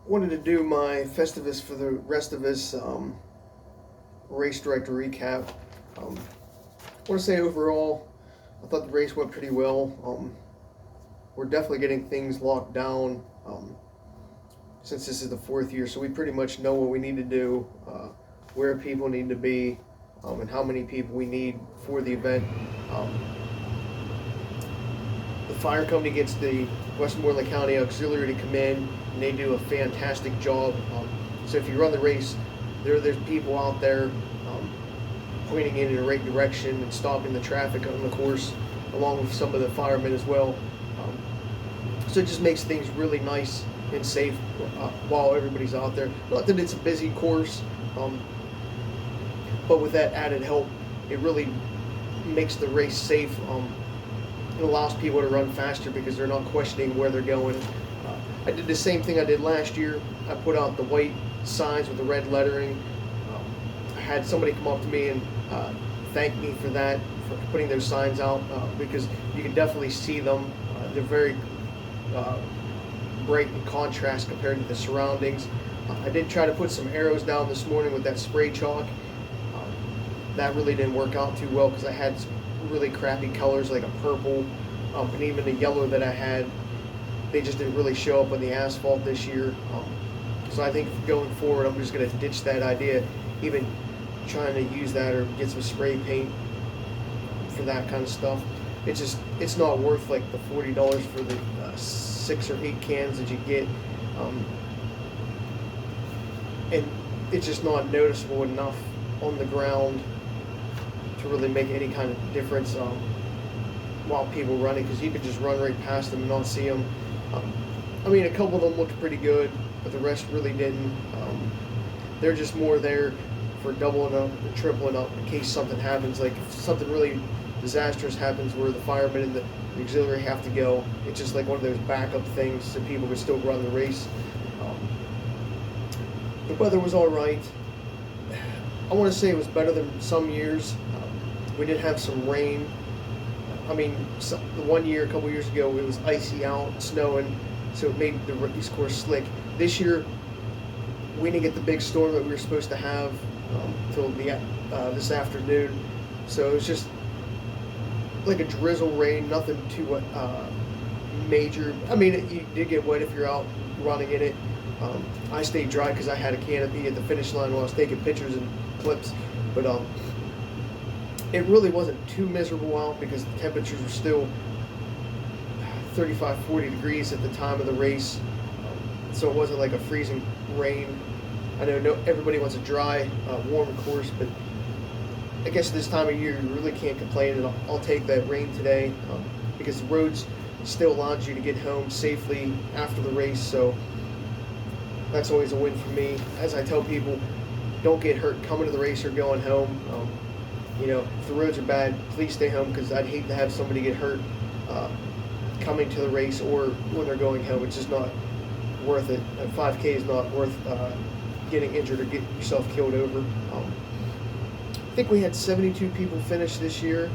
Wanted to do my Festivus for the rest of this race director recap. I want to say overall, I thought the race went pretty well. We're definitely getting things locked down since this is the fourth year, so we pretty much know what we need to do, where people need to be, and how many people we need for the event. Um, the fire company gets the Westmoreland County Auxiliary to come in, and they do a fantastic job. So if you run the race, there's people out there pointing in the right direction and stopping the traffic on the course, along with some of the firemen as well. Um, so it just makes things really nice and safe while everybody's out there. Not that it's a busy course, but with that added help, it really makes the race safe. It allows people to run faster because they're not questioning where they're going. I did the same thing I did last year. I put out the white signs with the red lettering. I had somebody come up to me and thank me for that, for putting those signs out, because you can definitely see them. They're very bright in contrast compared to the surroundings. I did try to put some arrows down this morning with that spray chalk. That really didn't work out too well because I had some really crappy colors like a purple, and even the yellow that I had, they just didn't really show up on the asphalt this year. So I think going forward, I'm just going to ditch that idea, even trying to use that or get some spray paint for that kind of stuff. It's not worth like the $40 for the 6 or 8 cans that you get, and it's just not noticeable enough on the ground to really make any kind of difference while people running, because you could just run right past them and not see them. I mean, a couple of them looked pretty good, but the rest really didn't. They're just more there for doubling up or tripling up in case something happens. Like if something really disastrous happens where the firemen and the auxiliary have to go, it's just like one of those backup things so people can still run the race. The weather was all right. I want to say it was better than some years. We did have some rain. I mean, the one year, a couple years ago, it was icy out, snowing, so it made the rookies course slick. This year, we didn't get the big storm that we were supposed to have until this afternoon. So it was just like a drizzle rain, nothing too major. I mean, you did get wet if you're out running in it. I stayed dry because I had a canopy at the finish line while I was taking pictures and clips, but it really wasn't too miserable out because the temperatures were still 35, 40 degrees at the time of the race, so it wasn't like a freezing rain. I know everybody wants a dry, warm course, but I guess this time of year you really can't complain, and I'll take that rain today because the roads still allowed you to get home safely after the race, so that's always a win for me. As I tell people, don't get hurt coming to the race or going home. If the roads are bad, please stay home because I'd hate to have somebody get hurt coming to the race or when they're going home. It's just not worth it. 5K is not worth getting injured or getting yourself killed over. I think we had 72 people finish this year.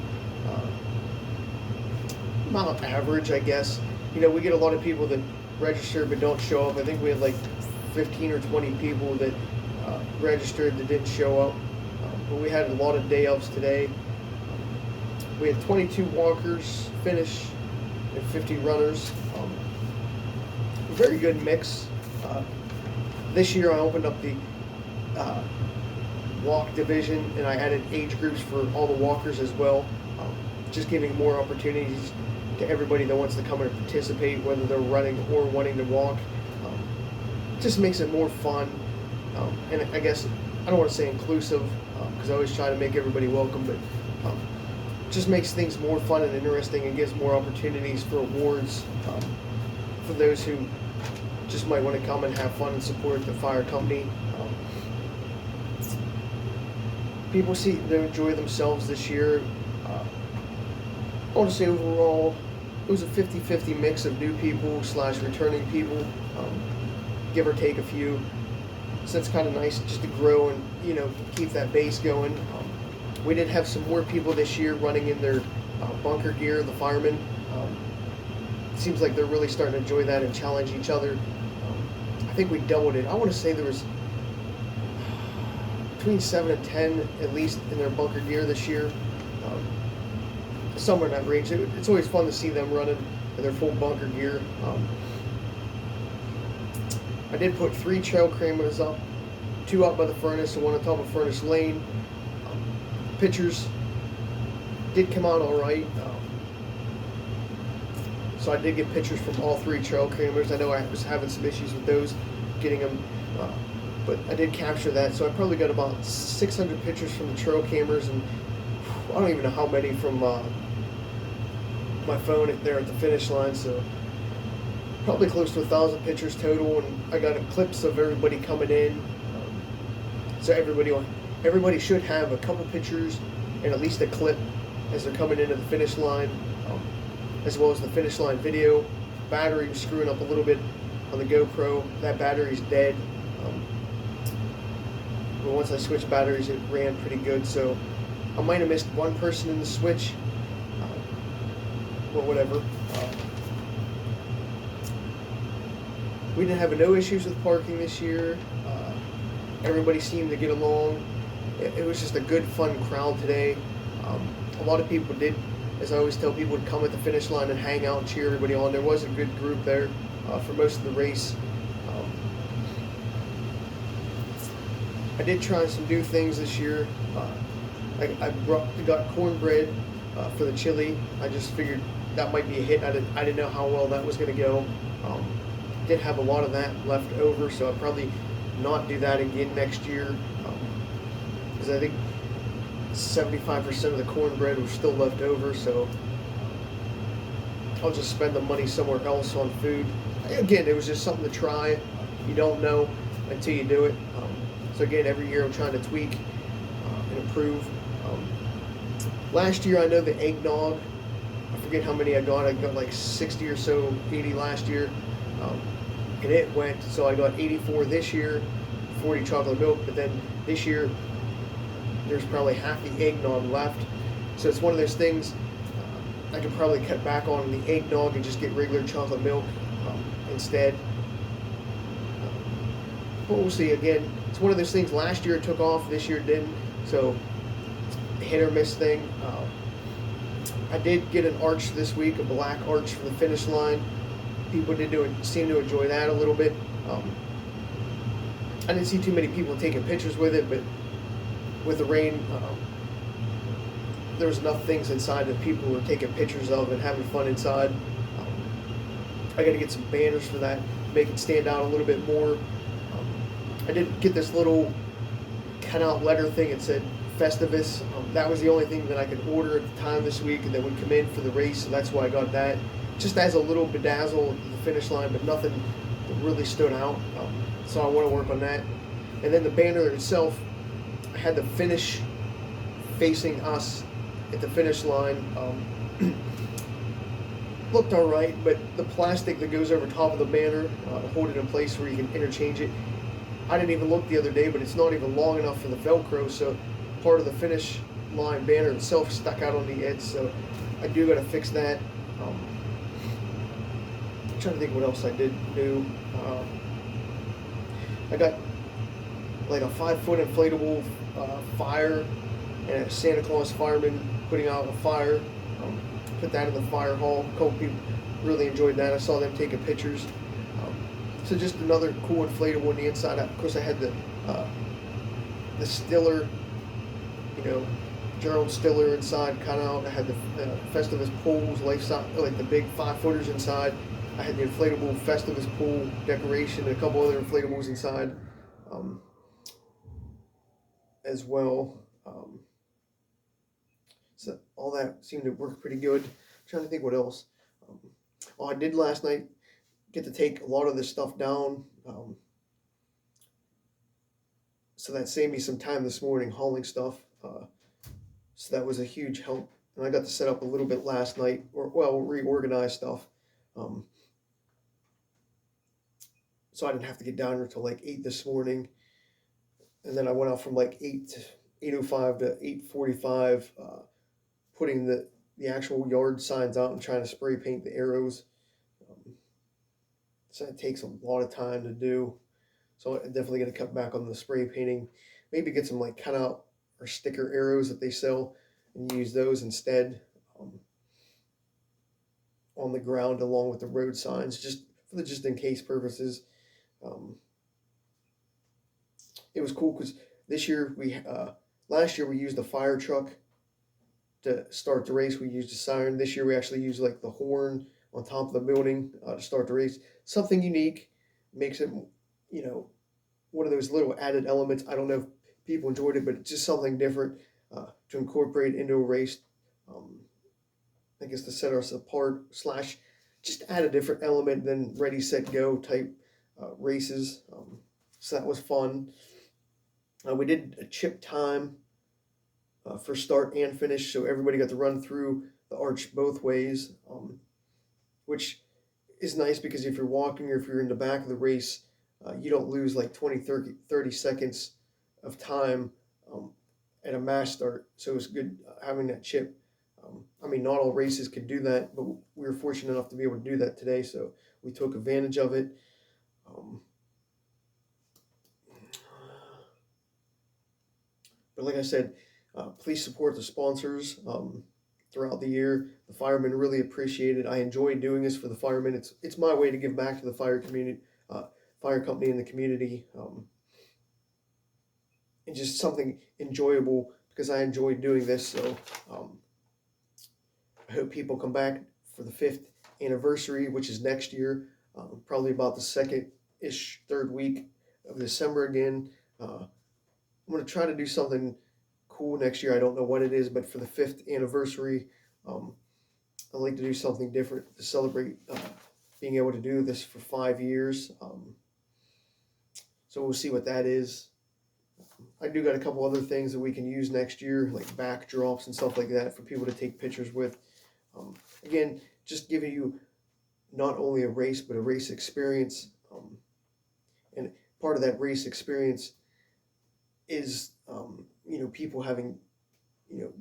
About average, I guess. We get a lot of people that register but don't show up. I think we had like 15 or 20 people that registered that didn't show up. But we had a lot of day ups today. We had 22 walkers finish and 50 runners. Very good mix. This year I opened up the walk division and I added age groups for all the walkers as well, just giving more opportunities to everybody that wants to come and participate, whether they're running or wanting to walk. It just makes it more fun, and I guess I don't want to say inclusive because I always try to make everybody welcome, but just makes things more fun and interesting and gives more opportunities for awards for those who just might want to come and have fun and support the fire company. People they enjoy themselves this year. I want to say overall it was a 50-50 mix of new people / returning people, give or take a few. So it's kind of nice just to grow and keep that base going. We did have some more people this year running in their bunker gear, the firemen. It seems like they're really starting to enjoy that and challenge each other. I think we doubled it. I want to say there was between 7 and 10 at least in their bunker gear this year. Um, Somewhere in that range. It's always fun to see them running in their full bunker gear. I did put 3 trail cameras up, 2 up by the furnace and 1 on top of Furnace Lane. Pictures did come out all right. So I did get pictures from all 3 trail cameras. I know I was having some issues with those, getting them, but I did capture that. So I probably got about 600 pictures from the trail cameras, and I don't even know how many from my phone there at the finish line. So probably close to 1,000 pictures total, and I got clips of everybody coming in. So everybody should have a couple pictures and at least a clip as they're coming into the finish line, as well as the finish line video. Battery was screwing up a little bit on the GoPro. That battery's dead. But once I switched batteries, it ran pretty good. So I might have missed one person in the switch, but whatever. We didn't have no issues with parking this year. Everybody seemed to get along. It was just a good, fun crowd today. A lot of people did, as I always tell people, would come at the finish line and hang out and cheer everybody on. There was a good group there for most of the race. I did try some new things this year. I got cornbread for the chili. I just figured that might be a hit. I didn't know how well that was going to go. Did have a lot of that left over, so I'll probably not do that again next year, because I think 75% of the cornbread was still left over, so I'll just spend the money somewhere else on food. Again, it was just something to try. You don't know until you do it. So again, every year I'm trying to tweak and improve. Last year, I know the eggnog, I forget how many I got like 60 or so, 80 last year. And it went, so I got 84 this year, 40 chocolate milk, but then this year there's probably half the eggnog left. So it's one of those things, I could probably cut back on the eggnog and just get regular chocolate milk instead. But we'll see. Again, it's one of those things, last year it took off, this year it didn't, so hit or miss thing. I did get an arch this week, a black arch for the finish line. People seem to enjoy that a little bit. I didn't see too many people taking pictures with it, but with the rain, there was enough things inside that people were taking pictures of and having fun inside. I got to get some banners for that, make it stand out a little bit more. I did get this little cut-out letter thing. It said Festivus. That was the only thing that I could order at the time this week, and that would come in for the race, so that's why I got that. Just as a little bedazzle at the finish line, but nothing that really stood out. So I want to work on that. And then the banner itself, I had the finish facing us at the finish line. Looked all right, but the plastic that goes over top of the banner to hold it in place where you can interchange it, I didn't even look the other day, but it's not even long enough for the Velcro, so part of the finish line banner itself stuck out on the edge, so I do got to fix that. I'm trying to think what else I did do. I got like a 5-foot inflatable fire and a Santa Claus fireman putting out a fire. Put that in the fire hall. A couple people really enjoyed that. I saw them taking pictures. So just another cool inflatable on the inside. Of course, I had the Stiller, Gerald Stiller inside cut out. I had the Festivus pools, like the big 5-footers inside. I had the inflatable Festivus pool decoration and a couple other inflatables inside as well. So all that seemed to work pretty good. I'm trying to think what else. I did last night get to take a lot of this stuff down. So that saved me some time this morning hauling stuff. So that was a huge help. And I got to set up a little bit last night, reorganize stuff. So I didn't have to get down here till like 8 this morning. And then I went out from like 8:05 to 8:45, putting the actual yard signs out and trying to spray paint the arrows. So it takes a lot of time to do. So I'm definitely going to cut back on the spray painting. Maybe get some like cutout or sticker arrows that they sell and use those instead um, on the ground along with the road signs, just for the just in case purposes. Um, it was cool because this year last year we used a fire truck to start the race. We used a siren. This year we actually used like the horn on top of the building to start the race. Something unique, makes it, you know, one of those little added elements. I don't know if people enjoyed it, but it's just something different to incorporate into a race. Um, I guess to set us apart slash just add a different element than ready set go type races. So that was fun. We did a chip time for start and finish, so everybody got to run through the arch both ways, which is nice because if you're walking or if you're in the back of the race, you don't lose like 20, 30 seconds of time um, at a mass start. So it's good having that chip. I mean, not all races could do that, but we were fortunate enough to be able to do that today. So we took advantage of it. Um, but like I said, please support the sponsors throughout the year. The firemen really appreciate it. I enjoy doing this for the firemen. It's my way to give back to the fire community, fire company in the community, and just something enjoyable because I enjoy doing this. So I hope people come back for the 5th anniversary, which is next year, probably about the third week of December again. I'm going to try to do something cool next year. I don't know what it is, but for the 5th anniversary, I'd like to do something different to celebrate being able to do this for 5 years. So we'll see what that is. I do got a couple other things that we can use next year, like backdrops and stuff like that for people to take pictures with. Again, just giving you not only a race, but a race experience. And part of that race experience is, people having,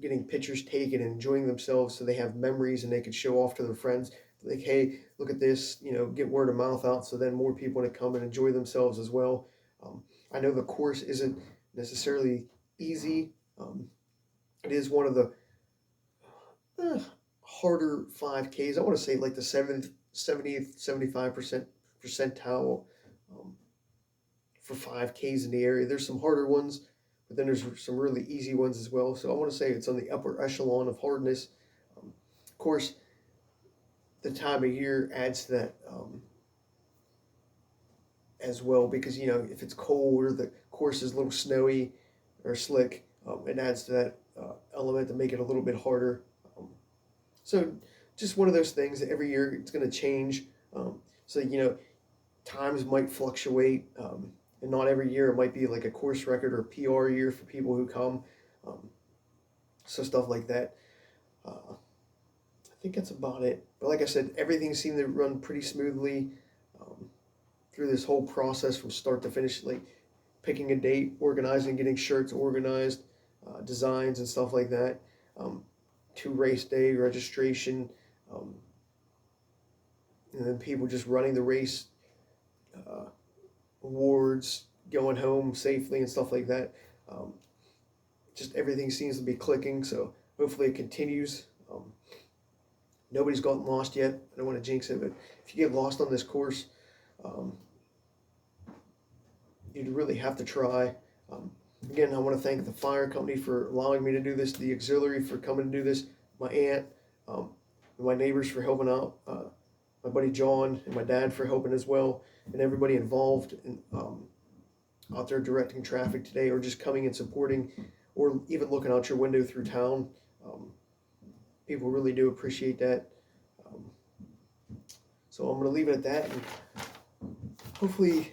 getting pictures taken and enjoying themselves so they have memories and they can show off to their friends. Like, hey, look at this, get word of mouth out so then more people want to come and enjoy themselves as well. I know the course isn't necessarily easy. It is one of the harder 5Ks. I want to say like the 70th, 75% percentile for 5Ks in the area. There's some harder ones, but then there's some really easy ones as well. So I want to say it's on the upper echelon of hardness. Of course, the time of year adds to that as well because, if it's cold or the course is a little snowy or slick, it adds to that element to make it a little bit harder. So just one of those things that every year it's going to change. So, times might fluctuate. And not every year it might be like a course record or PR year for people who come. So stuff like that. I think that's about it. But like I said, everything seemed to run pretty smoothly through this whole process from start to finish. Like picking a date, organizing, getting shirts organized, designs and stuff like that. To race day registration, and then people just running the race, awards, going home safely and stuff like that. Just everything seems to be clicking, so hopefully it continues. Nobody's gotten lost yet. I don't want to jinx it, but if you get lost on this course, you'd really have to try. Again, I want to thank the fire company for allowing me to do this, the auxiliary for coming to do this, my aunt, and my neighbors for helping out, my buddy John and my dad for helping as well, and everybody involved in, out there directing traffic today or just coming and supporting or even looking out your window through town. People really do appreciate that. So I'm going to leave it at that. And hopefully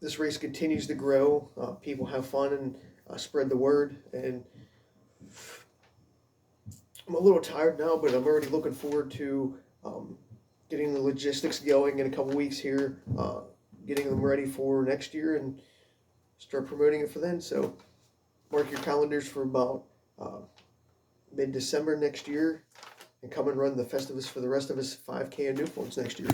this race continues to grow. People have fun and spread the word. And I'm a little tired now, but I'm already looking forward to getting the logistics going in a couple weeks here, getting them ready for next year and start promoting it for then. So mark your calendars for about mid-December next year and come and run the Festivus for the rest of us 5K in Newports next year.